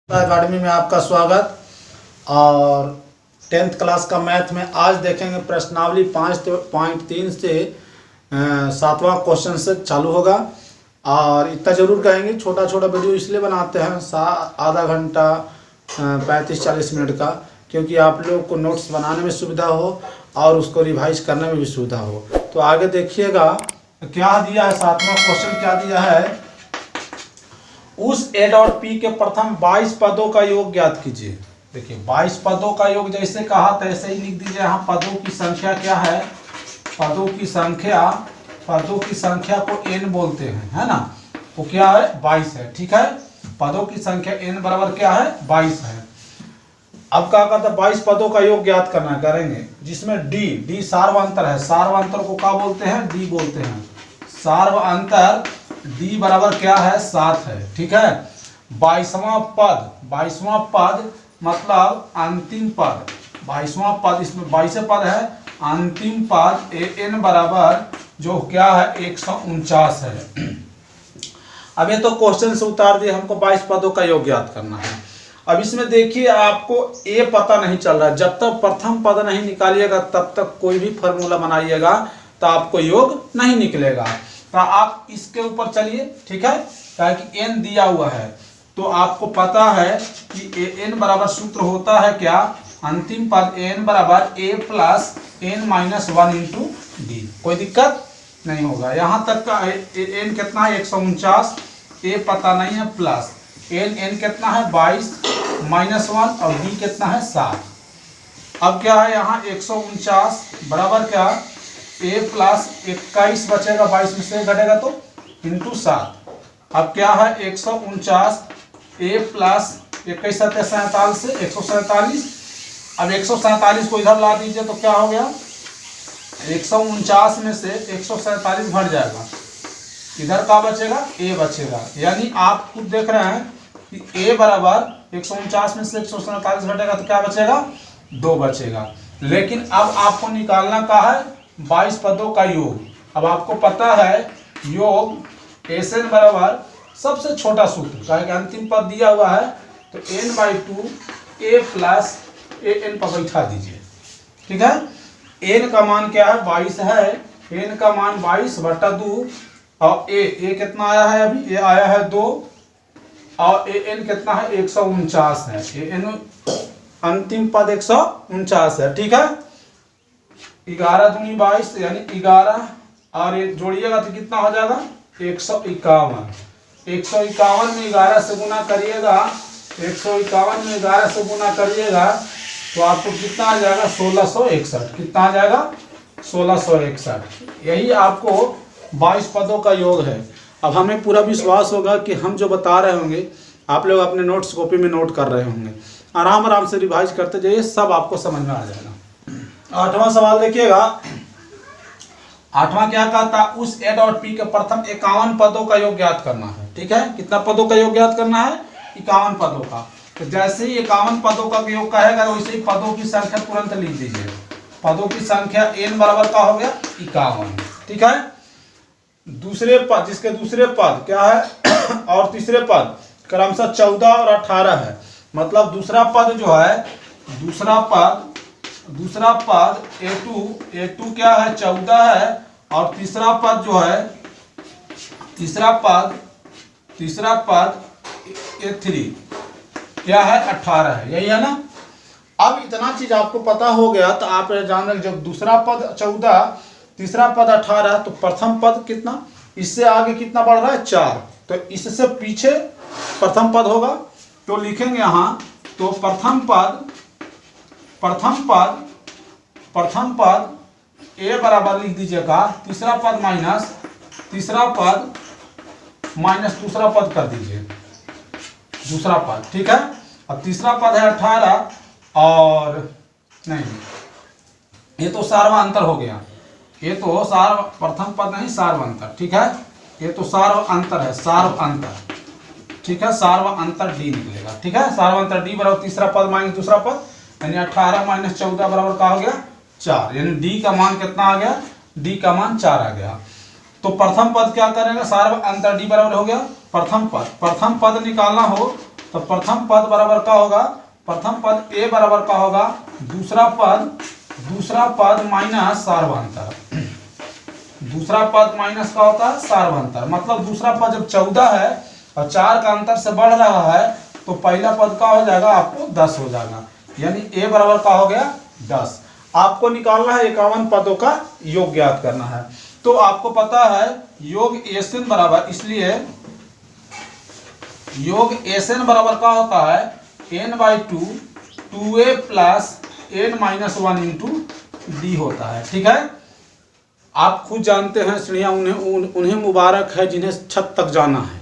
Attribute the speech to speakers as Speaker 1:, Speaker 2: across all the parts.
Speaker 1: Academy में आपका स्वागत। और 10th क्लास का मैथ में आज देखेंगे प्रश्नावली 5.3 से 7वां क्वेश्चन से चालू होगा। और इतना ज़रूर कहेंगे, छोटा छोटा वीडियो इसलिए बनाते हैं आधा घंटा 35-40 मिनट का, क्योंकि आप लोग को नोट्स बनाने में सुविधा हो और उसको रिवाइज करने में भी सुविधा हो। तो आगे देखिएगा क्या दिया है। 7वां क्वेश्चन क्या दिया है, उस a और p के प्रथम 22 पदों का योग ज्ञात कीजिए। देखिए 22 पदों का योग जैसे कहा तैसे ही लिख दीजिए। यहाँ पदों की संख्या क्या है, पदों की संख्या को n बोलते हैं, है ना। वो क्या है, 22 है। ठीक है, पदों की संख्या n बराबर क्या है, 22 है। अब क्या कहता है, 22 पदों का योग ज्ञात करना करेंगे, जिसमें d सार्वअंतर है। सार्वअंतर को क्या बोलते हैं, d बोलते हैं। सार्वअंतर d बराबर क्या है, 7 है। ठीक है, 22वां पद मतलब अंतिम पद, 22वां पद, इसमें 22 पद है। अंतिम पद an बराबर जो क्या है 149 है। अब ये तो क्वेश्चन से उतार दिए, हमको 22 पदों का योग ज्ञात करना है। अब इसमें देखिए आपको a पता नहीं चल रहा है। जब तक प्रथम पद नहीं निकालिएगा तब तक कोई भी फॉर्मूला बनाइएगा तो आपको योग नहीं निकलेगा। तो आप इसके ऊपर चलिए, ठीक है, ताकि n दिया हुआ है तो आपको पता है कि n बराबर सूत्र होता है क्या, अंतिम पद n बराबर a plus n minus 1 into D. कोई दिक्कत नहीं होगा। यहाँ तक का n कितना है 149, a पता नहीं है, प्लस n कितना है 22 माइनस 1 और d कितना है 7। अब क्या है यहाँ 149 बराबर क्या, a प्लस 21 बचेगा, 22 में से घटेगा तो इंटू 7। अब क्या है 149 a प्लस 21 47 से 147। अब 147 को इधर ला दीजिए तो क्या हो गया, 149 में से 147 घट जाएगा, इधर क्या बचेगा, a बचेगा। यानी आप खुद देख रहे हैं कि a बराबर 149 में से 147 घटेगा तो क्या बचेगा, 2 बचेगा। लेकिन अब आपको निकालना का है 22 पदों का योग। अब आपको पता है योग Sn बराबर सबसे छोटा सूत्र, क्योंकि अंतिम पद दिया हुआ है तो n/2 a प्लस an पर बैठा दीजिए। ठीक है, n का मान क्या है 22 है, n का मान 22/2 और a कितना आया है, अभी a आया है 2 और an कितना है 149 है। an अंतिम पद 149 है। ठीक है, 11 दूनी 22 यानी 11 और ये जोड़िएगा तो कितना हो जाएगा 151। 151 में 11 से गुना करिएगा, 151 में 11 से गुना करिएगा तो आपको कितना आ जाएगा 1661। कितना आ जाएगा 1661। यही आपको 22 पदों का योग है। अब हमें पूरा विश्वास होगा कि हम जो बता रहे होंगे आप लोग अपने नोट्स कॉपी में नोट कर रहे होंगे। आराम आराम से रिवाइज करते जाइए, सब आपको समझ में आ जाएगा। 8वां सवाल देखिएगा। 8वां क्या कहता, उस a और p के प्रथम 51 पदों का योग ज्ञात करना है। ठीक है, कितना पदों का योग ज्ञात करना है, 51 पदों का। तो जैसे ही 51 पदों का योग कहेगा वैसे ही पदों की संख्या तुरंत लिख दीजिए। पदों की संख्या n बराबर का हो गया 51। ठीक है, दूसरे पद, जिसके दूसरे पद क्या है और तीसरे पद क्रमशः 14 और 18 है। मतलब दूसरा पद जो है, दूसरा पद a2 क्या है 14 है और तीसरा पद जो है, तीसरा पद a3 क्या है 18 है। यही है ना। अब इतना चीज आपको पता हो गया तो आप जान रहे, जब दूसरा पद 14 तीसरा पद 18 तो प्रथम पद कितना, इससे आगे कितना बढ़ रहा है 4, तो इससे पीछे प्रथम पद होगा। तो लिखेंगे यहाँ, तो प्रथम पद a बराबर लिख दीजिएगा, तीसरा पद माइनस दूसरा पद कर दीजिए, दूसरा पद। ठीक है, अब तीसरा पद है 18 और नहीं, ये तो सार्वअंतर हो गया, ये तो प्रथम पद नहीं सार्वअंतर। ठीक है, ये तो सार्वअंतर है, सार्वअंतर। ठीक है, सार्वअंतर d निकलेगा। ठीक है, सार्वअंतर d बराबर तीसरा पद माइनस दूसरा पद, यानी 18 माइनस 14 बराबर का हो गया 4। यानी d का मान कितना आ गया, d का मान 4 आ गया। तो प्रथम पद क्या करेंगे, सार्वअंतर d बराबर हो गया प्रथम पद। प्रथम पद निकालना हो तो प्रथम पद बराबर का होगा, प्रथम पद ए बराबर का होगा दूसरा पद माइनस सार्वधातुक। दूसरा पद माइनस का होता है सार्वधातुक, मतलब दूसरा पद जब 14 है और 4 का अंतर से बढ़ रहा है तो पहला पद का हो जाएगा आपको 10 हो जाएगा, यानी ए बराबर का हो गया 10। आपको निकालना है 51 पदों का योग ज्ञात करना है। तो आपको पता है योग एसएन बराबर, इसलिए योग एसएन बराबर का होता है n/2 2a plus n-1 into D होता है। ठीक है, आप खुद जानते हैं सीढ़ियाँ उन्हें मुबारक है जिन्हें छत तक जाना है,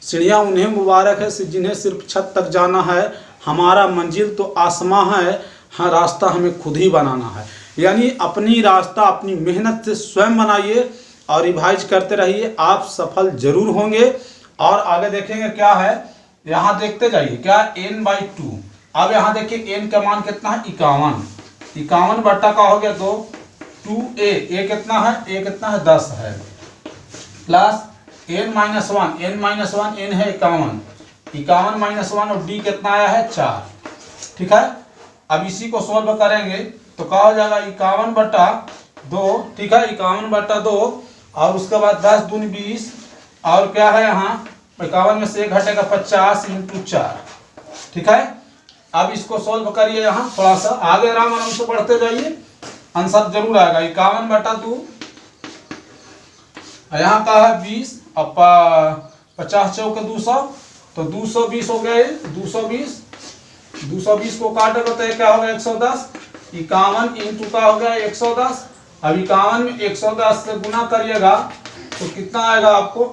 Speaker 1: सीढ़ियाँ उन्हें मुबारक है जिन्हें सिर्फ छत तक जाना है, हमारा मंजिल तो आसमां है, हाँ रास्ता हमें खुद ही बनाना है। यानी अपनी रास्ता अपनी मेहनत से स्वयं बनाइए और रिवाइज करते रहिए, आप सफल जरूर होंगे। और आगे देखेंगे क्या है, यहाँ देखते जाइए क्या n/2। अब यहाँ देखिए n का मान कितना है 51, 51 बट्टा का हो गया 2, 2a, a कितना है, a कितना है 10 है, प्लस n-1, n-1 n है 51, 51 - 1 और d कितना आया है 4। ठीक है, अब इसी को सोल्व करेंगे तो क्या हो जाएगा 51/2। ठीक है, 51/2 और उसके बाद 10 दूनी 20 और क्या है यहाँ 51 में से 1 घटेगा 50 × 4। ठीक है, अब इसको सोल्व करिए, यहाँ थोड़ा सा आगे आराम आराम से बढ़ते जाइए, आंसर जरूर आएगा 51/2। यहाँ का है 20 और 50 चौके 200, तो 220 हो गए, 220 को काटेगा तो क्या होगा 110, 51 इंटू का हो गया 110। अब 51 में 110 से गुना करिएगा तो कितना आएगा आपको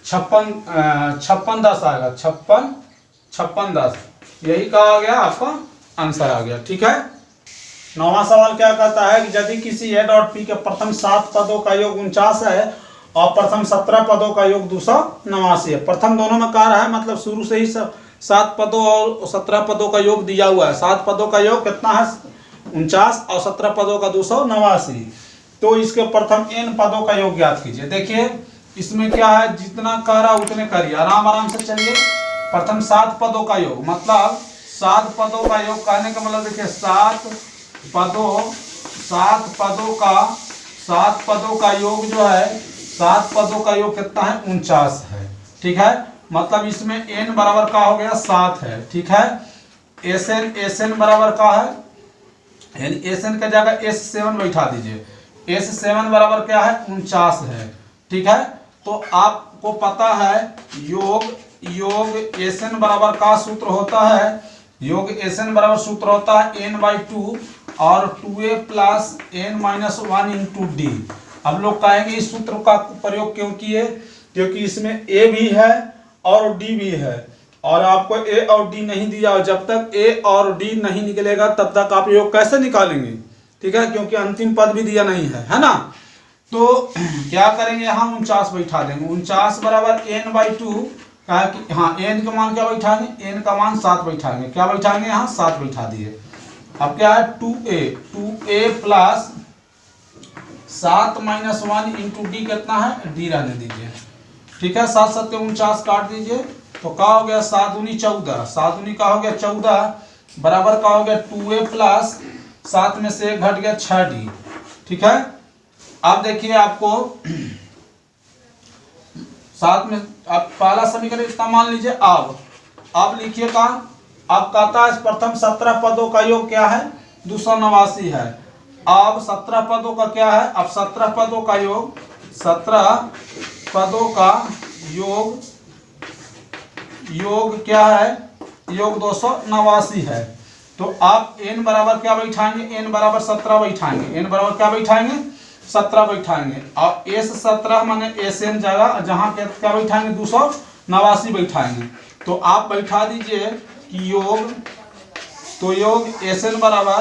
Speaker 1: 56 10 आएगा, 56 10, यही कहा आ गया आपका आंसर आ गया। ठीक है, 9वां सवाल क्या कहता है कि यदि किसी ए डॉट पी के प्रथम 7 पदों का योग 49 है और प्रथम 17 पदों का योग 289 है। प्रथम दोनों में कह रहा है, मतलब शुरू से ही 7 पदों और 17 पदों का योग दिया हुआ है। 7 पदों का योग कितना है 49 और 17 पदों का 289। तो इसके प्रथम n पदों का योग ज्ञात कीजिए। देखिए इसमें क्या है, जितना कह रहा उतने करिए, आराम आराम से चलिए। प्रथम 7 पदों का योग, मतलब 7 पदों का योग कहने का मतलब देखिए 7 पदों का योग जो है, 7 पदों का योग कितना है 49 है। ठीक है, मतलब इसमें n बराबर का हो गया 7 है। ठीक है, एसएन बराबर का है, यानी एसएन का जगह S7 बैठा दीजिए, S7 बराबर क्या है 49 है। ठीक है, तो आपको पता है योग एसएन बराबर का सूत्र होता है, योग एसएन बराबर सूत्र होता है n/2 और 2a plus n-1 into D. अब लोग कहेंगे इस सूत्र का प्रयोग क्यों किए, क्योंकि इसमें a भी है और d भी है, और आपको a और d नहीं दिया, जब तक a और d नहीं निकलेगा तब तक आप योग कैसे निकालेंगे। ठीक है, क्योंकि अंतिम पद भी दिया नहीं है ना। तो क्या करेंगे, यहाँ 49 बैठा देंगे, 49 बराबर n/2 का, हाँ n का मान क्या बैठाएंगे, n का मान 7 बैठाएंगे, क्या बैठाएंगे यहाँ 7 बैठा दिए। अब क्या है 2a प्लस 7 - 1 इंटू डी कितना है, डी रहने दीजिए। ठीक है, 7 7 49 काट दीजिए तो क्या हो गया 7 दूनी 14, 7 दूनी का हो गया 14 बराबर का हो गया 2a प्लस 7 में से 1 घट गया 6d। ठीक है, अब देखिए आपको 7 में अब पहला समीकरण इतना मान लीजिए। अब लिखिए का, अब कहता है प्रथम 17 पदों का योग क्या है 289 है। अब 17 पदों का क्या है, अब 17 पदों का योग, 17 पदों का योग क्या है, योग 289 है। तो आप n बराबर क्या बैठाएंगे, n बराबर 17 बैठाएंगे, n बराबर क्या बैठाएंगे 17 बैठाएंगे, और S17 माने SN जगह जहाँ क्या बैठाएंगे 289 बैठाएंगे। तो आप बैठा दीजिए कि योग SN बराबर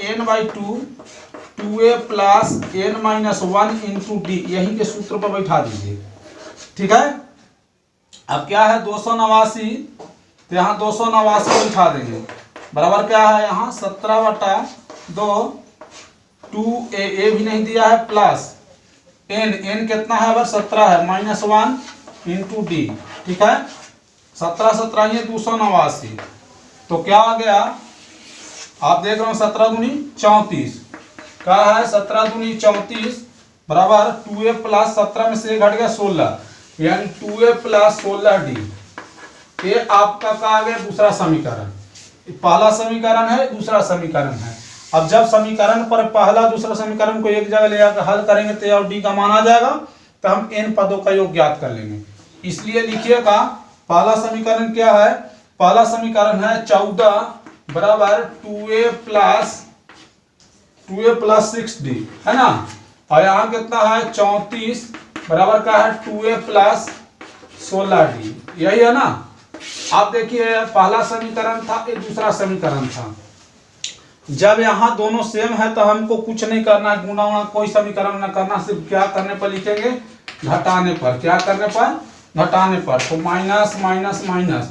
Speaker 1: n/2 2a plus n-1 into D, यही के सूत्र पर बैठा दीजिए। ठीक है, अब क्या है 289, तो यहाँ 289 बैठा देंगे, बराबर क्या है यहाँ 17/2 2a भी नहीं दिया है प्लस एन कितना है, अब 17 है, -1 इंटू डी, ठीक है। 17 17 ये 289, तो क्या आ गया, आप देख रहे हो 17 दूनी 34, क्या है 17 दूनी 34 बराबर 2a प्लस 17 में से घट गया 16, यानी 2a प्लस 16d। ये आपका कहा गया दूसरा समीकरण, पहला समीकरण है, दूसरा समीकरण है। अब जब समीकरण पर पहला दूसरा समीकरण को एक जगह ले जाकर हल करेंगे तो और डी का मान आ जाएगा, तो हम n पदों का योग ज्ञात कर लेंगे। इसलिए लिखिएगा पहला समीकरण क्या है, पहला समीकरण है 14 बराबर 2a प्लस 6d, है ना। और यहाँ कितना है 34 बराबर का है 2a प्लस 16d, यही है ना। आप देखिए पहला समीकरण था, एक दूसरा समीकरण था। जब यहाँ दोनों सेम है तो हमको कुछ नहीं करना है, गुणा उना कोई समीकरण ना करना, सिर्फ क्या करने पर लिखेंगे, घटाने पर। क्या करने पर, घटाने पर। तो minus minus minus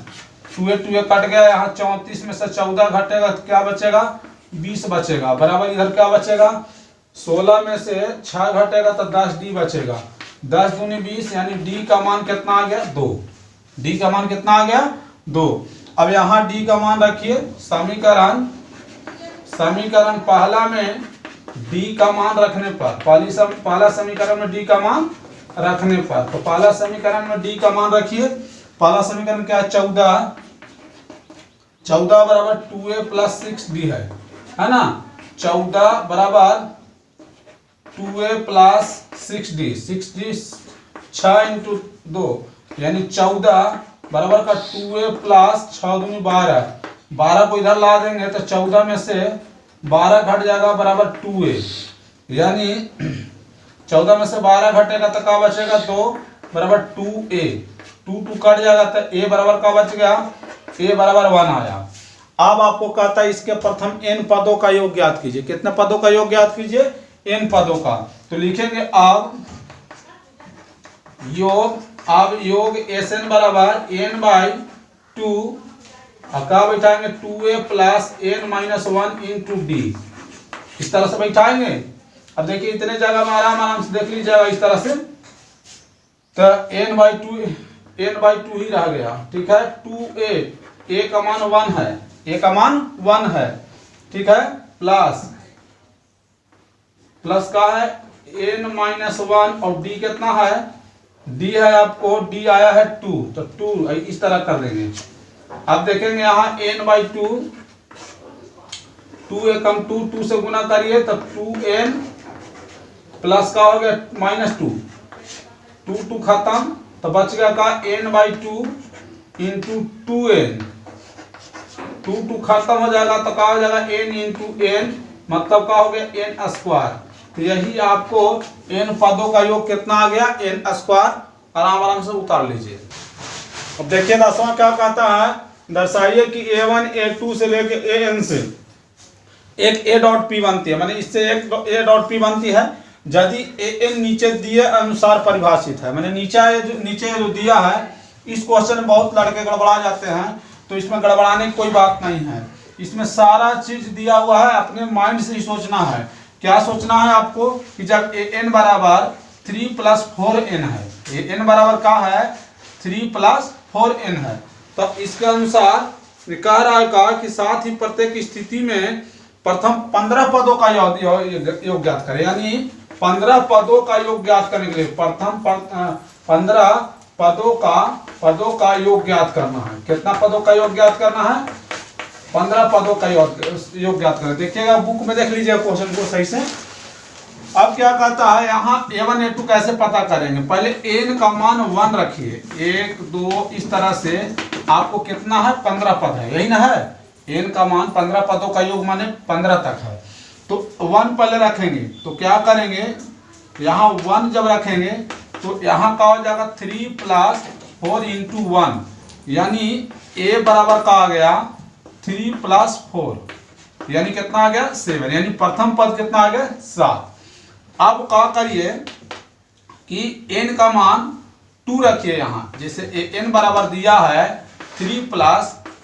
Speaker 1: 2a cut गया, यहाँ 34 में से 14 घटेगा तो क्या बचेगा, 20 बचेगा, बराबर इधर क्या बचेगा, 16 में से 6 घटेगा तो 10d बचेगा, 10 दूनी 20, यानी d का मान कितना आ गया, 2। d का मान कितना आ गया, 2। अब यहाँ d का मान रखिए, समीकरण पहला में d का मान रखने पर, पहला समीकरण में d का मान रखने पर, तो पहला समीकरण में d का मान रखिए। पहला समीकरण क्या है, 14 बराबर 2a प्लस 6d है ना। 14 बराबर 2a प्लस 6d, 6 इंटू 2 यानी 14 बराबर का 2a प्लस 6 दूनी 12, 12 को इधर ला देंगे तो 14 में से 12 घट जाएगा बराबर 2a, यानी 14 में से 12 घटेगा तो क्या बचेगा, 2 बराबर 2a, 2 कट जाएगा तो a बराबर का बच गया, a बराबर 1 आया। अब आपको कहता है इसके प्रथम n पदों का योग ज्ञात कीजिए। कितने पदों का योग ज्ञात कीजिए, n पदों का। तो लिखेंगे अब योग Sn बराबर n/2, क्या बैठाएंगे 2a plus n-1 into D, इस तरह से बैठाएंगे। अब देखिए इतने जगह में आराम से देख लीजिएगा इस तरह से, तो n/2 ही रह गया, ठीक है। 2a का मान 1 है, a का मान 1 है, ठीक है, प्लस का है n-1 और d कितना है, d है आपको, d आया है 2, तो 2 इस तरह कर देंगे। अब देखेंगे यहाँ n/2, 2 एकम 2 से गुना करिए तो 2n प्लस का हो गया -2, 2 खत्म तो बच गया का n/2 इंटू 2n, 2 खत्म हो जाएगा तो क्या हो जाएगा n इंटू n, मतलब क्या हो गया n²। तो यही आपको n पदों का योग कितना आ गया, n²। आराम से उतार लीजिए। अब देखिए 10वां क्या कहता है, दर्शाइए कि a1 a2 से लेके an से एक a डॉट p बनती है, माने इससे एक a डॉट p बनती है यदि an नीचे दिए अनुसार परिभाषित है। माने नीचे जो दिया है, इस क्वेश्चन में बहुत लड़के गड़बड़ा जाते हैं, तो इसमें गड़बड़ाने की कोई बात नहीं है। इसमें सारा चीज दिया हुआ है, अपने माइंड से ही सोचना है। क्या सोचना है आपको कि जब an बराबर 3 + 4n है, an बराबर क्या है 3 + 4n है, तो इसके अनुसार कह रहा है कि साथ ही प्रत्येक स्थिति में प्रथम 15 पदों का योग ज्ञात करें, यानी 15 पदों का योग ज्ञात करने के लिए प्रथम 15 पदों का योग ज्ञात करना है। कितना पदों का योग ज्ञात करना है, 15 पदों का योग ज्ञात करें। देखिएगा बुक में देख लीजिएगा क्वेश्चन को सही से। अब क्या कहता है यहाँ a1 a2 कैसे पता करेंगे, पहले n का मान 1 रखिए, 1 2 इस तरह से आपको कितना है 15 पद है, यही ना है, n का मान 15 पदों का योग माने 15 तक है। तो 1 पहले रखेंगे, तो क्या करेंगे यहाँ 1 जब रखेंगे तो यहाँ का हो जाएगा 3 + 4 इंटू 1, यानी a बराबर का आ गया 3 + 4, यानी कितना आ गया 7, यानी प्रथम पद कितना आ गया 7। अब क्या करिए कि n का मान 2 रखिए यहाँ, जैसे n बराबर दिया है 3 +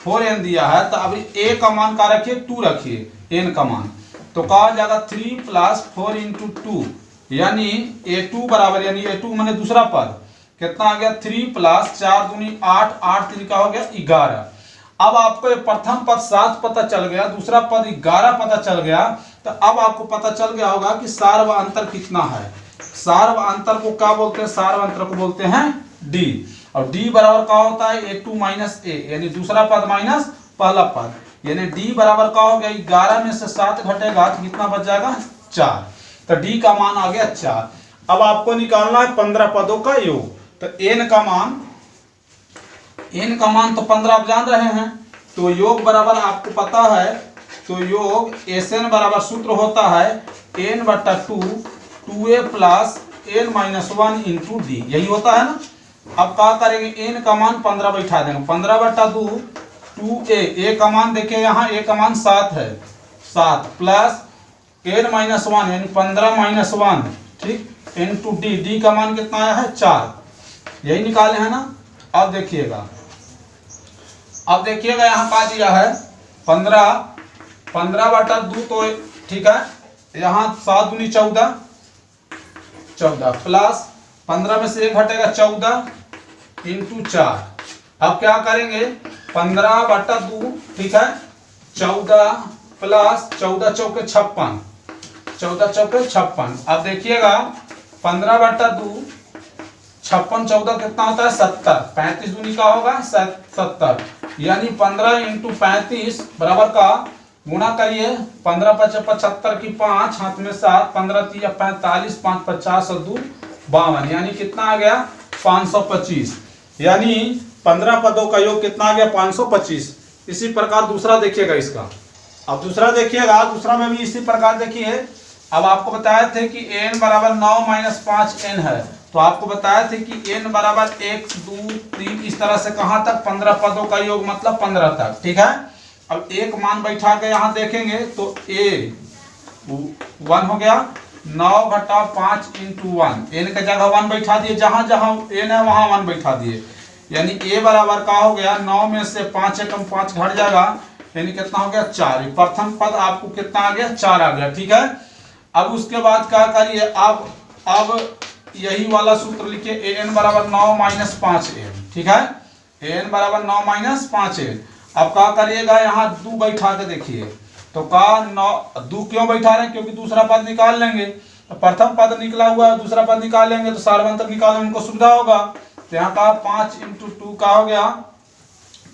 Speaker 1: 4n दिया है, तो अभी a का मान का रखिए 2 रखिए n का मान, तो क्या हो जाएगा 3 + 4 इंटू 2, यानी a2 बराबर, यानी a2 मैंने दूसरा पद कितना आ गया 3 प्लस 4 दूनी 8, 8 3 का हो गया 11। अब आपको प्रथम पद 7 पता चल गया, दूसरा पद 11 पता चल गया, तो अब आपको पता चल गया होगा कि सार व अंतर कितना है। सार व अंतर को क्या बोलते हैं? सार व अंतर को बोलते हैं d। और d बराबर क्या होता है? a2 माइनस a, यानी दूसरा पद माइनस पहला पद, यानी d बराबर क्या हो गया 11 में से 7 घटेगा तो कितना बच जाएगा 4, तो d का मान आ गया 4। अब आपको निकालना है 15 पदों का योग, तो n का मान तो 15 आप जान रहे हैं, तो योग बराबर आपको पता है, तो योग Sn बराबर सूत्र होता है n बटा 2 2a plus n minus 1 into D, यही होता है ना। अब क्या करेंगे, n का मान 15 बैठा देंगे, 15 बटा 2 2a, a का मान देखिए यहाँ a का मान 7 है, 7 प्लस n माइनस 1 यानी 15 माइनस 1, ठीक, इंटू डी, डी का मान कितना आया है 4, यही निकाले हैं ना। अब देखिएगा यहाँ का दिया है 15 बटा 2, तो ठीक है, यहाँ 7 दूनी 14 प्लस 15 में से 1 घटेगा 14 इंटू 4। अब क्या करेंगे 15 बटा 2, ठीक है, 14 प्लस 14 चौके 56, 14 चौके 56। अब देखिएगा 15 बटा 2 56 14 कितना होता है 70, 35 दूनी का होगा 70, यानी 15 इंटू 35 बराबर का गुणा करिए, 15 5 75 की 5 हाथ में 7, 15 3 45, 5 50 और 2 52, यानी कितना आ गया 525, यानी 15 पदों का योग कितना आ गया 525। इसी प्रकार दूसरा देखिएगा इसका। अब दूसरा देखिएगा, दूसरा में भी इसी प्रकार देखिए। अब आपको बताए थे कि n बराबर 9 माइनस 5n है, तो आपको बताए थे कि n बराबर 1 2 3 इस तरह से कहां तक 15 पदों का योग मतलब 15 तक, ठीक है। अब एक मान बैठा के यहाँ देखेंगे तो a 1 हो गया, 9 घटा 5 इंटू 1, n का जगह 1 बैठा दिए, जहां जहां n है वहां 1 बैठा दिए, यानी a बराबर का हो गया 9 में से 5 एकम 5 घट जाएगा, यानी कितना हो गया 4। प्रथम पद आपको कितना आ गया 4 आ गया, ठीक है। अब उसके बाद क्या करिए, अब यही वाला सूत्र लिखिए, an बराबर 9 माइनस 5n, ठीक है, an बराबर 9 माइनस 5n। अब क्या करिएगा यहाँ 2 बैठा के देखिए, तो का 2 क्यों बैठा रहे हैं, क्योंकि दूसरा पद निकाल लेंगे, तो प्रथम पद निकला हुआ है, दूसरा पद निकाल लेंगे तो सार्वंतर निकालने में उनको सुविधा होगा। तो यहाँ का 5 इंटू 2 का हो गया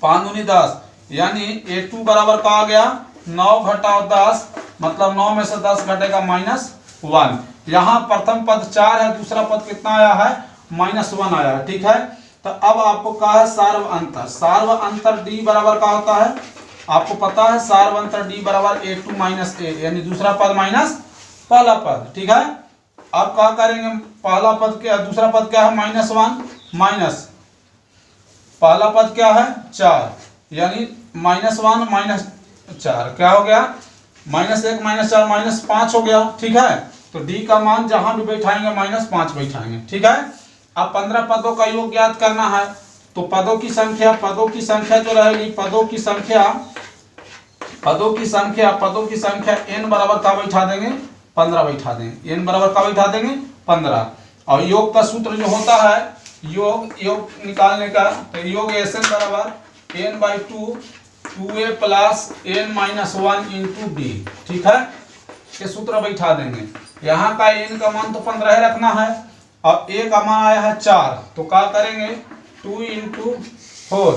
Speaker 1: 5 दूनी 10, यानी a2 बराबर का आ गया 9 घटाओ 10, मतलब 9 में से 10 घटेगा -1। यहाँ प्रथम पद 4 है, दूसरा पद कितना आया है -1 आया है, ठीक है। तो अब आपको कहा है सार्व अंतर, सार्व अंतर d बराबर का होता है, आपको पता है सार्व अंतर d बराबर a2 माइनस a, यानी दूसरा पद माइनस पहला पद, ठीक है। अब क्या करेंगे, पहला पद क्या, दूसरा पद क्या है -1 माइनस पहला पद क्या है 4, यानी -1 माइनस 4 क्या हो गया -1 माइनस 4 -5 हो गया, ठीक है। तो d का मान जहां भी बैठाएंगे -5 बैठाएंगे, ठीक है। अब 15 पदों का योग ज्ञात करना है, तो पदों की संख्या जो रहेगी, पदों की संख्या n बराबर का बैठा देंगे 15 बैठा देंगे, n बराबर का बैठा देंगे 15। और योग का सूत्र जो होता है, योग निकालने का, तो योग Sn बराबर n/2 2a plus n minus 1 into D, ठीक है, ये सूत्र बैठा देंगे। यहाँ का n का मान तो 15 रखना है, अब a का मान आया है 4, तो क्या करेंगे 2 इंटू 4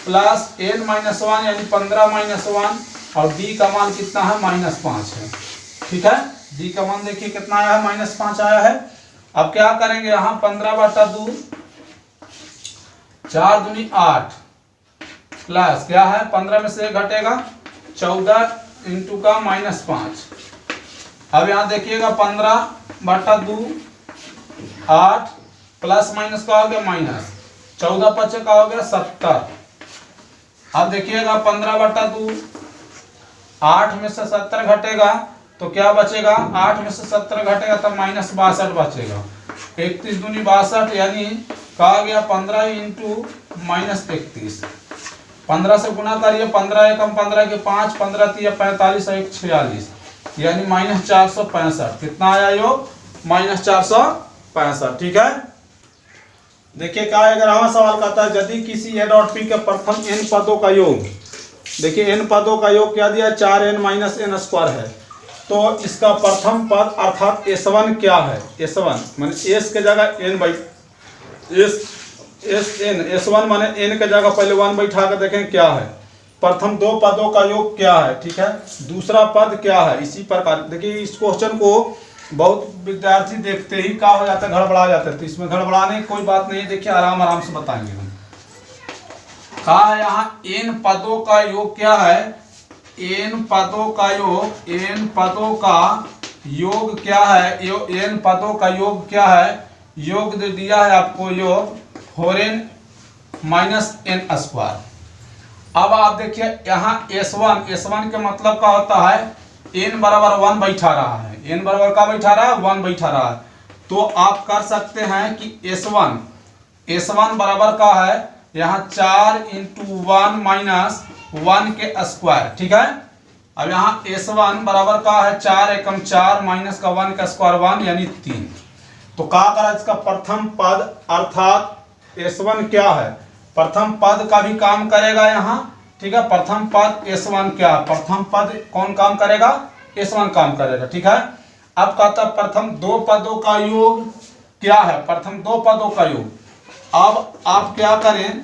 Speaker 1: प्लस n माइनस 1 यानी 15 माइनस 1, और d का मान कितना है -5 है, ठीक है। d का मान देखिए कितना आया है -5 आया है। अब क्या करेंगे, यहाँ 15 बटा 2 4 दूनी 8 प्लस क्या है 15 में से 1 घटेगा 14 इंटू का -5। अब यहाँ देखिएगा 15 बटा 2 8 प्लस माइनस का हो गया माइनस, 14 5 का हो गया 70। अब देखिएगा 15 बटा 2 8 में से 70 घटेगा तो क्या बचेगा, 8 में से 70 घटेगा तब -62 बचेगा, 31 दूनी 62, यानी कहा गया 15 इंटू -31, 15 से गुना करिए, 15 एकम 15 के 5, 15 3 45 और 1 46, यानी -465। कितना आया योग -465। ठीक है, देखिए क्या है, 11वां सवाल कहता है यदि किसी ए डॉट पी के प्रथम n पदों का योग, देखिए n पदों का योग क्या दिया, 4n माइनस एन स्क्वायर है, तो इसका प्रथम पद अर्थात s1 क्या है, s1 माने s के जगह n बाई s1 माने n के जगह पहले 1 बैठा कर देखें क्या है, प्रथम दो पदों का योग क्या है। ठीक है, दूसरा पद क्या है। इसी प्रकार देखिए इस क्वेश्चन को बहुत विद्यार्थी देखते ही क्या हो जाता है, गड़बड़ा जाता है, तो इसमें गड़बड़ाने की कोई बात नहीं, देखिए आराम आराम से बताएंगे हम। कहा है यहाँ n पदों का योग क्या है, n पदों का योग, n पदों का योग क्या है, n पदों का योग क्या है, योग दे दिया है आपको, योग 4n माइनस एन स्क्वायर। अब आप देखिए यहाँ S1 के मतलब क्या होता है, n बराबर 1 बैठा रहा है, n बराबर क्या बैठा रहा है, 1 बैठा रहा है, तो आप कर सकते हैं कि S1 बराबर का है यहाँ 4 × 1 माइनस 1 के स्क्वायर। ठीक है, अब यहाँ S1 बराबर का है 4 एकम 4 माइनस का 1 का स्क्वायर 1 यानी 3। तो क्या करा, इसका प्रथम पद अर्थात S1 क्या है, प्रथम पद का भी काम करेगा यहाँ। ठीक है, प्रथम पद S1 क्या है, प्रथम पद कौन काम करेगा, S1 काम करेगा। ठीक है, अब कहता प्रथम दो पदों का योग क्या है, प्रथम दो पदों का योग। अब आप क्या करें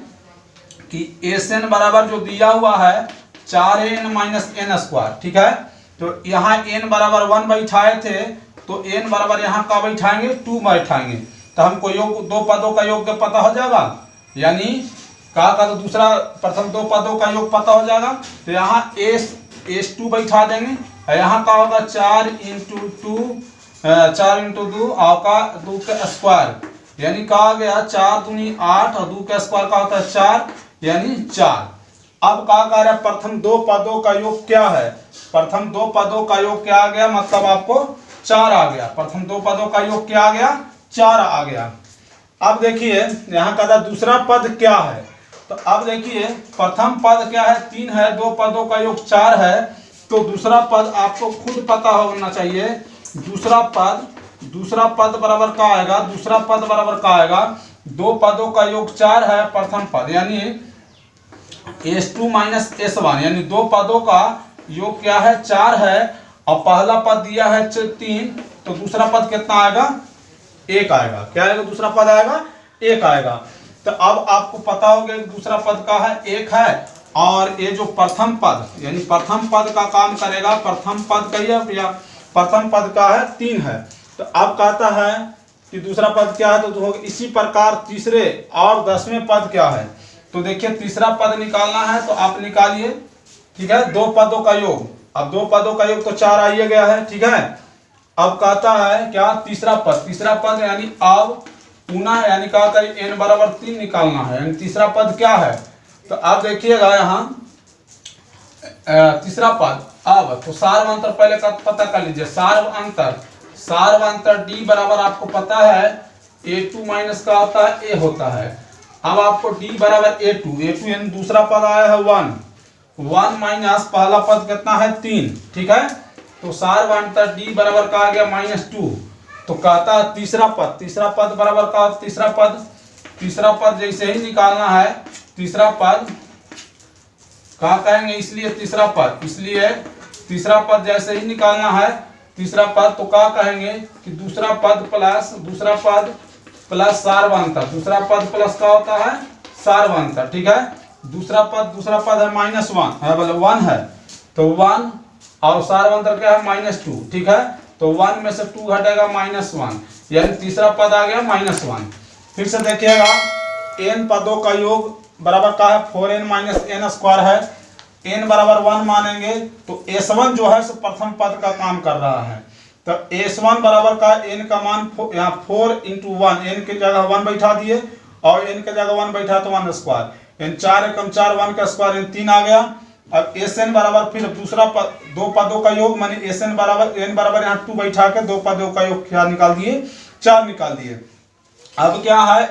Speaker 1: कि Sn बराबर जो दिया हुआ है 4n माइनस एन स्क्वायर। ठीक है, तो यहाँ n बराबर 1 बैठाए थे, तो n बराबर यहाँ का बैठाएंगे 2 बैठाएंगे, तो हमको योग दो पदों का योग पता हो जाएगा, यानी का तो दूसरा प्रथम दो पदों का योग पता हो जाएगा। तो यहाँ S2 बैठा देंगे, यहाँ का होगा 4 × 2 और का 2 का स्क्वायर, यानी का आ गया 4 दूनी 8 और 2 का स्क्वायर का होता है 4 यानी 4। अब का कह रहा है प्रथम दो पदों का योग क्या है, प्रथम दो पदों का योग क्या आ गया, मतलब आपको 4 आ गया, प्रथम दो पदों का योग क्या आ गया, 4 आ गया। अब देखिए यहाँ का दूसरा पद क्या है, तो अब देखिए प्रथम पद क्या है, 3 है, दो पदों का योग 4 है, तो दूसरा पद आपको खुद पता होना चाहिए। दूसरा पद बराबर का आएगा, दूसरा पद बराबर का आएगा, दो पदों का योग 4 है, प्रथम पद यानी S2 माइनस S1, यानी दो पदों का योग क्या है, 4 है, और पहला पद दिया है 3, तो दूसरा पद कितना आएगा, 1 आएगा। क्या आएगा, दूसरा पद आएगा 1 आएगा। तो अब आपको पता हो गया दूसरा पद का है 1 है, और ये जो प्रथम पद यानी प्रथम पद का काम करेगा, प्रथम पद का या प्रथम पद का है 3 है। तो अब कहता है कि दूसरा पद क्या है, तो इसी प्रकार तीसरे और 10वें पद क्या है, तो देखिए तीसरा पद निकालना है, तो आप निकालिए। ठीक है, दो पदों का योग, अब दो पदों का योग तो 4 आ गया है। ठीक है, अब कहता है क्या, तीसरा पद यानी अब पुनः यानी क्या करें, n बराबर 3 निकालना है, यानी तीसरा पद क्या है, तो आप देखिएगा यहाँ तीसरा पद। अब तो सार्वंतर पहले का पता कर लीजिए, सार्वंतर d बराबर आपको पता है a2 माइनस का होता है a होता है। अब आपको d बराबर a2 यानी दूसरा पद आया है 1 माइनस पहला पद कितना है 3। ठीक है, तो सार्वंतर d बराबर का आ गया -2, तो कहता है तीसरा पद बराबर का, तीसरा पद जैसे ही निकालना है, तीसरा पद क्या कहेंगे, इसलिए तीसरा पद जैसे ही निकालना है, तीसरा पद तो क्या कहेंगे कि दूसरा पद प्लस सार्वंतर, दूसरा पद प्लस क्या होता है, सार्वंतर। ठीक है, दूसरा पद है -1 है, बोले 1 है, तो 1 और सार्वंतर क्या है -2। ठीक है, तो 1 में से 2 घटेगा -1, यानी तीसरा पद आ गया -1। फिर से देखिएगा n पदों का योग बराबर का है 4n माइनस एन स्क्वायर है, n बराबर 1 मानेंगे तो S1 जो है सो प्रथम पद का काम कर रहा है, तो S1 बराबर का n का मान यहाँ 4 × 1, n की जगह 1 बैठा दिए और n की जगह 1 बैठा तो 1 स्क्वायर, यानी 4 एकम 4 1 का स्क्वायर यानी 3 आ गया। अब Sn बराबर फिर दूसरा पद, दो पदों का योग माने Sn बराबर n बराबर यहाँ 2 बैठा के दो पदों का योग क्या निकाल दिए, 4 निकाल दिए। अब क्या है,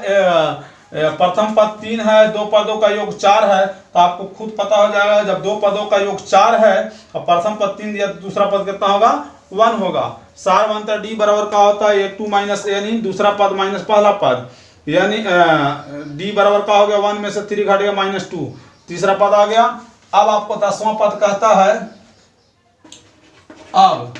Speaker 1: प्रथम पद 3 है, दो पदों का योग 4 है, तो आपको खुद पता हो जाएगा जब दो पदों का योग 4 है और प्रथम पद 3 दिया तो दूसरा पद कितना होगा 1 होगा। सार अंतर डी बराबर का होता है a2 माइनस n, दूसरा पद माइनस पहला पद, यानी डी बराबर का हो गया 1 में से 3 घट गया -2, तीसरा पद आ गया। अब आपको 10वां पद कहता है, अब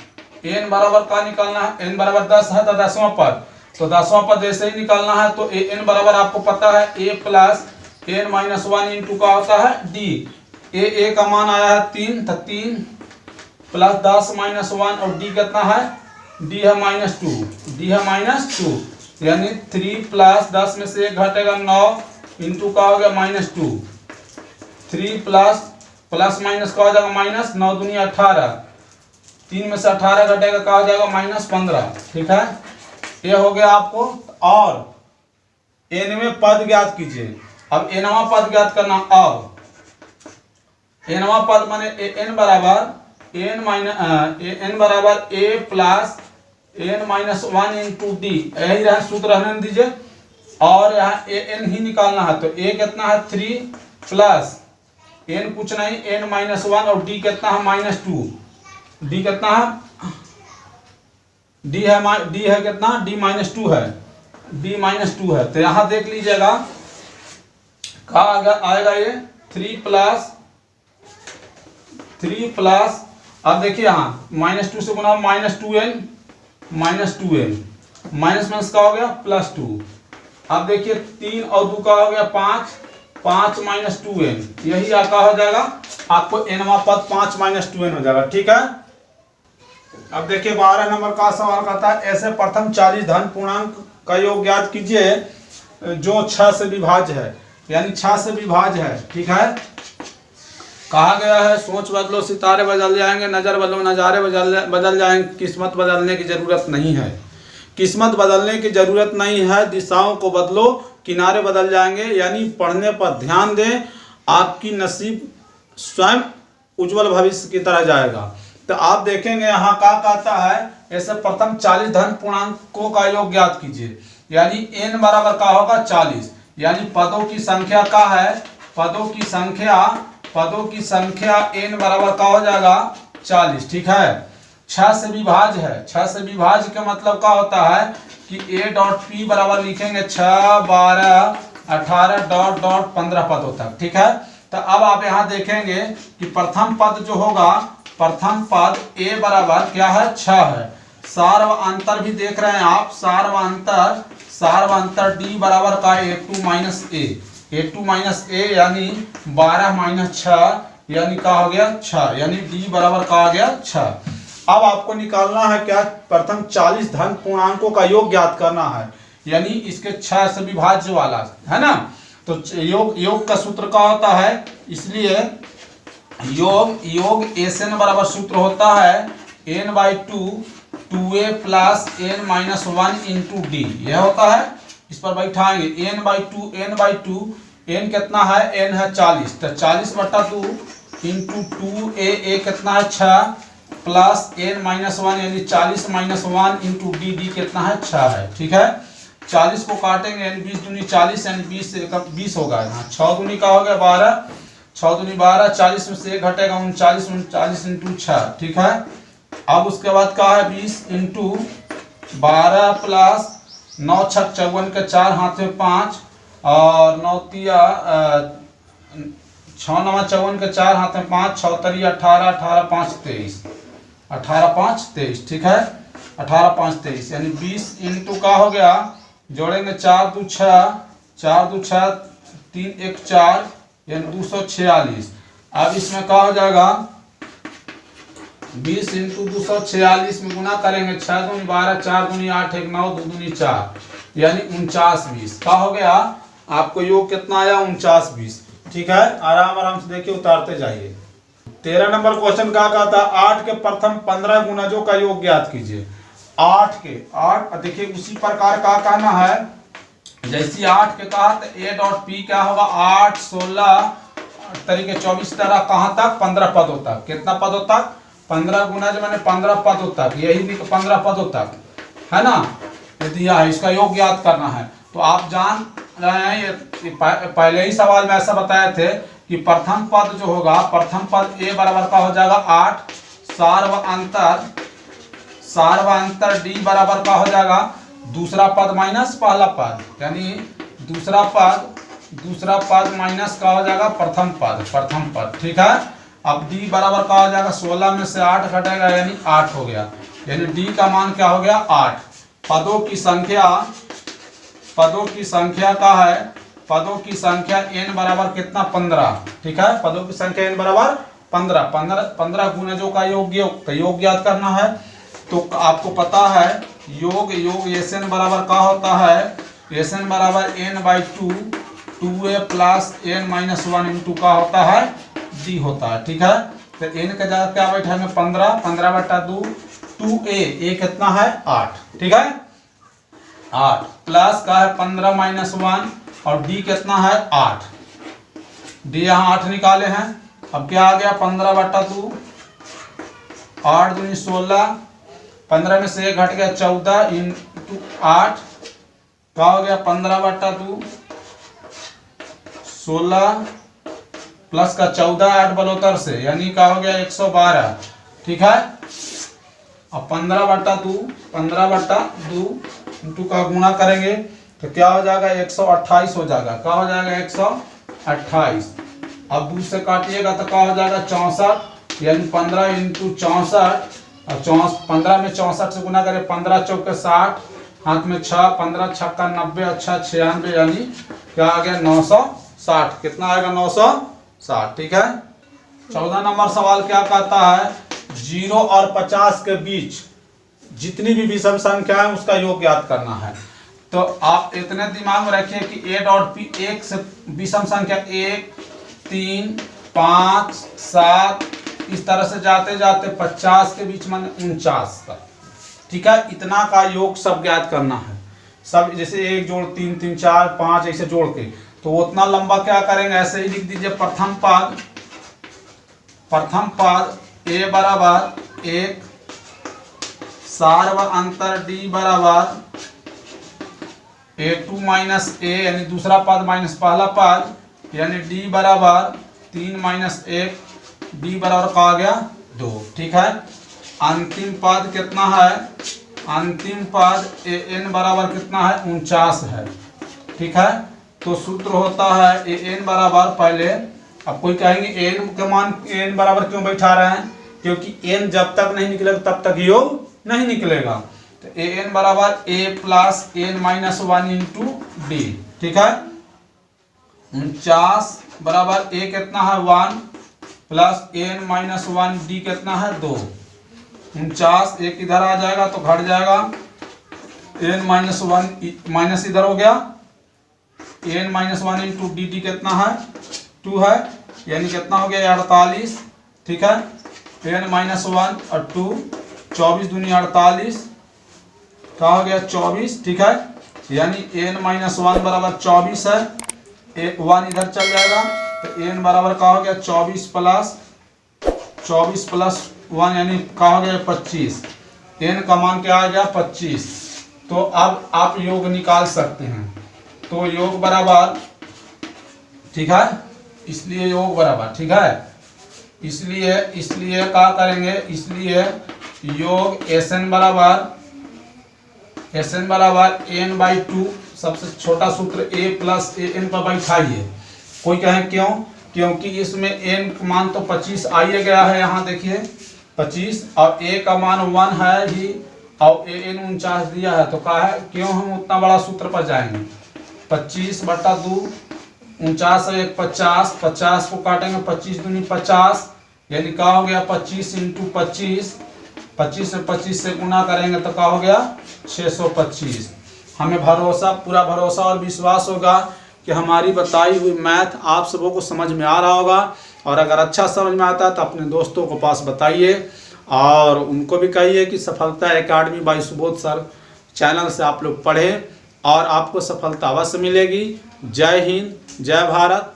Speaker 1: n बराबर का निकालना है, n बराबर 10 है तो 10वां पद, तो 10वां पद जैसे ही निकालना है तो n बराबर आपको पता है a plus n minus 1 into का होता है d। a का मान आया है 3, तो 3 प्लस 10 माइनस 1 और d कितना है, d है -2, d है -2, यानी 3 प्लस 10 में से 1 घटेगा 9 इंटू का हो गया -2, 3 प्लस माइनस का हो जाएगा माइनस, 9 दूनी 18, 3 में से 18 घटेगा का हो जाएगा -15। ठीक है, ये हो गया आपको। और nवें पद ज्ञात कीजिए। अब nवां पद ज्ञात करना। अब nवां पद माने n बराबर a plus n minus 1 into D, यही रहा सूत्र रहने दीजिए। और यहाँ n ही निकालना है, तो a कितना है 3 प्लस n कुछ नहीं n माइनस 1 और d कितना है -2, d कितना है, d है कितना, d -2 है, d -2 है। तो यहाँ देख लीजिएगा कहा आएगा ये 3 प्लस, अब देखिए यहाँ -2 से गुना -2n, माइनस का हो गया +2। अब देखिए 3 और 2 का हो गया 5 माइनस 2n, यही आपका हो जाएगा आपको nवां पद 5 माइनस 2n हो जाएगा। ठीक है, अब देखिए 12 नंबर का सवाल कहता है, ऐसे प्रथम 40 धन पूर्णांक का योग ज्ञात कीजिए जो 6 से विभाज्य है, यानी 6 से विभाज्य है। ठीक है, कहा गया है सोच बदलो सितारे बदल जाएंगे, नजर बदलो नजारे बदल जाएंगे, किस्मत बदलने की जरूरत नहीं है, किस्मत बदलने की जरूरत नहीं है, दिशाओं को बदलो किनारे बदल जाएंगे। यानी पढ़ने पर ध्यान दें, आपकी नसीब स्वयं उज्जवल भविष्य की तरह जाएगा। तो आप देखेंगे यहाँ क्या कहता है, ऐसे प्रथम 40 धन पूर्णांकों का योग ज्ञात कीजिए, यानी n बराबर का होगा 40, यानी पदों की संख्या का है, पदों की संख्या n बराबर का हो जाएगा 40। ठीक है, 6 से विभाज्य है, 6 से विभाज्य का मतलब क्या होता है कि a डॉट p बराबर लिखेंगे 6 12 18 डॉट 15 पदों तक। ठीक है, तो अब आप यहाँ देखेंगे कि प्रथम पद जो होगा, प्रथम पद a बराबर क्या है 6 है, सार व अंतर भी देख रहे हैं आप, सार व अंतर d बराबर का a2 माइनस a, यानी 12 माइनस 6, यानी क्या हो गया 6, यानी d बराबर का आ गया 6। अब आपको निकालना है क्या, प्रथम 40 धन पूर्णांकों का योग ज्ञात करना है, यानी इसके 6 से विभाज्य वाला है ना। तो योग का सूत्र क्या होता है, इसलिए योग SN बराबर सूत्र होता है n/2 2a plus n minus 1 into D, यह होता है। इस पर बैठाएंगे n/2 n कितना है, n है 40, तो 40/2 इंटू 2a कितना है 6 प्लस n माइनस 1, यानी 40 माइनस 1 इंटू डी कितना है 6 है। ठीक है, 40 को काटेंगे, n 20 दूनी 40, यानी 20 होगा, यहाँ 6 दूनी का हो गया 12, 6 दूनी 12, 40 में से 1 घटेगा 39 इंटू 6। ठीक है, अब उसके बाद क्या है 20 इंटू 12 प्लस 9 6 54 के 4 हाथ में 5 और 9 तिया 6 9 54 के 4 हाथ में 5, 6 3 18 18 5 23, 18 5 23। ठीक है, 18 5 23, यानी 20 इंटू का हो गया, जोड़ेंगे 4 2 6 3 1 4, यानी 246। अब इसमें क्या हो जाएगा 20 इंटू 246 में गुना करेंगे, 6 दूनी 12, 4 दूनी 8, 1 9, 2 दूनी 4, यानी 49 20। क्या हो गया आपको योग कितना आया 49 20। ठीक है, आराम से देखिए, उतारते जाइए। 13 नंबर क्वेश्चन क्या कहता है, 8 के प्रथम 15 गुणजों का योग ज्ञात कीजिए। 8 देखिए उसी प्रकार का कहना है, जैसी 8 के कहा तो a डॉट p क्या होगा 8 16 तरीके 24 तरह कहाँ तक 15 पदों तक, कितना पदों तक 15 गुना जो मैंने 15 पदों तक, यही 15 पदों तक है ना, ये दिया है। इसका योग ज्ञात करना है, तो आप जान रहे हैं, ये पहले ही सवाल में ऐसा बताए थे कि प्रथम पद जो होगा, प्रथम पद a बराबर का हो जाएगा 8, सार व अंतर सार्वअंतर डी बराबर का हो जाएगा दूसरा पद माइनस पहला पद, यानी दूसरा पद माइनस का हो जाएगा प्रथम पद। ठीक है, अब डी बराबर का हो जाएगा 16 में से 8 घटेगा यानी 8 हो गया, यानी डी का मान क्या हो गया 8। पदों की संख्या का है, पदों की संख्या n बराबर कितना 15। ठीक है, पदों की संख्या n बराबर 15 गुणजों का योग याद करना है। तो आपको पता है योग Sn बराबर का होता है, Sn बराबर n/2 2a plus n-1 into का होता है d होता है। ठीक है, तो n का जगह क्या बैठा है 15 2a, a कितना है 8। ठीक है, 8 प्लस का है 15-1 और d कितना है 8, d यहाँ 8 निकाले हैं। अब क्या आ गया 15/2, 8 दूनी 16, 15 में से 1 घट गया 14 इंटू 8 क्या हो गया 15/2, 16 प्लस का 14 8 बलोतर से यानी क्या हो गया 112। ठीक है, अब 15/2 इंटू का गुणा करेंगे तो क्या हो जाएगा 128 हो जाएगा। क्या हो जाएगा 128। अब 2 से काटिएगा तो क्या हो जाएगा 64, यानी 15 इंटू 64 और 15 में 64 से गुना करें 15 चौके 60, हाथ में 6, 15 छक्का 90, अच्छा 96, यानी क्या आ गया 960। कितना आएगा 960। ठीक है, 14 नंबर सवाल क्या कहता है 0 और 50 के बीच जितनी भी विषम संख्या है उसका योग ज्ञात करना है। तो आप इतने दिमाग में रखिए कि a डॉट p, एक से विषम संख्या 1 3 5 7 इस तरह से जाते जाते 50 के बीच में 49 तक। ठीक है, इतना का योग सब ज्ञात करना है। सब जैसे 1 जोड़ 3 3 4 5 ऐसे जोड़ के, तो उतना लंबा क्या करेंगे ऐसे ही लिख दीजिए। प्रथम पद a बराबर 1, सार्वअंतर d बराबर a2 माइनस a, यानी दूसरा पद माइनस पहला पद, यानी d बराबर 3 माइनस 1, d बराबर का आ गया 2। ठीक है, अंतिम पद कितना है, अंतिम पद an बराबर कितना है 49 है। ठीक है, तो सूत्र होता है an बराबर, पहले अब कोई कहेंगे n का मान n बराबर क्यों बैठा रहे हैं, क्योंकि n जब तक नहीं निकलेगा तब तक योग नहीं निकलेगा। तो an बराबर a plus n-1 into D. ठीक है, 49 बराबर a कितना है 1 प्लस n-1 d कितना है 2। 49 एक इधर आ जाएगा तो घट जाएगा, n-1 माइनस इधर हो गया, n-1 इंटू डी कितना है 2 है, यानी कितना हो गया 48। ठीक है, n-1 और 2 24 दूनी 48 क्या हो गया 24। ठीक है, यानी n-1 बराबर 24 है, 1 इधर चल जाएगा तो n बराबर क्या हो गया 24 प्लस 1 यानी क्या हो गया 25। n का मान क्या आ गया 25। तो अब आप योग निकाल सकते हैं। तो योग बराबर, ठीक है, इसलिए योग बराबर, ठीक है, इसलिए क्या करेंगे, इसलिए योग Sn बराबर n/2, सबसे छोटा सूत्र a प्लस an पर बैठाइए। कोई कहे क्यों, क्योंकि इसमें n का मान तो 25 आ ही गया है, यहाँ देखिए 25 और a का मान 1 है ही और an 49 दिया है, तो क्या है क्यों हम उतना बड़ा सूत्र पर जाएंगे। 25/2 49 और 1 50, 50 को काटेंगे 25 दूनी 50, यानी क्या हो गया 25 इंटू 25, 25 से 25 से गुना करेंगे तो क्या हो गया 625। हमें पूरा भरोसा और विश्वास होगा कि हमारी बताई हुई मैथ आप सबों को समझ में आ रहा होगा। और अगर अच्छा समझ में आता है तो अपने दोस्तों को पास बताइए और उनको भी कहिए कि Safalta academy by Subodh sir channel से आप लोग पढ़ें और आपको सफलता अवश्य मिलेगी। जय हिंद, जय भारत।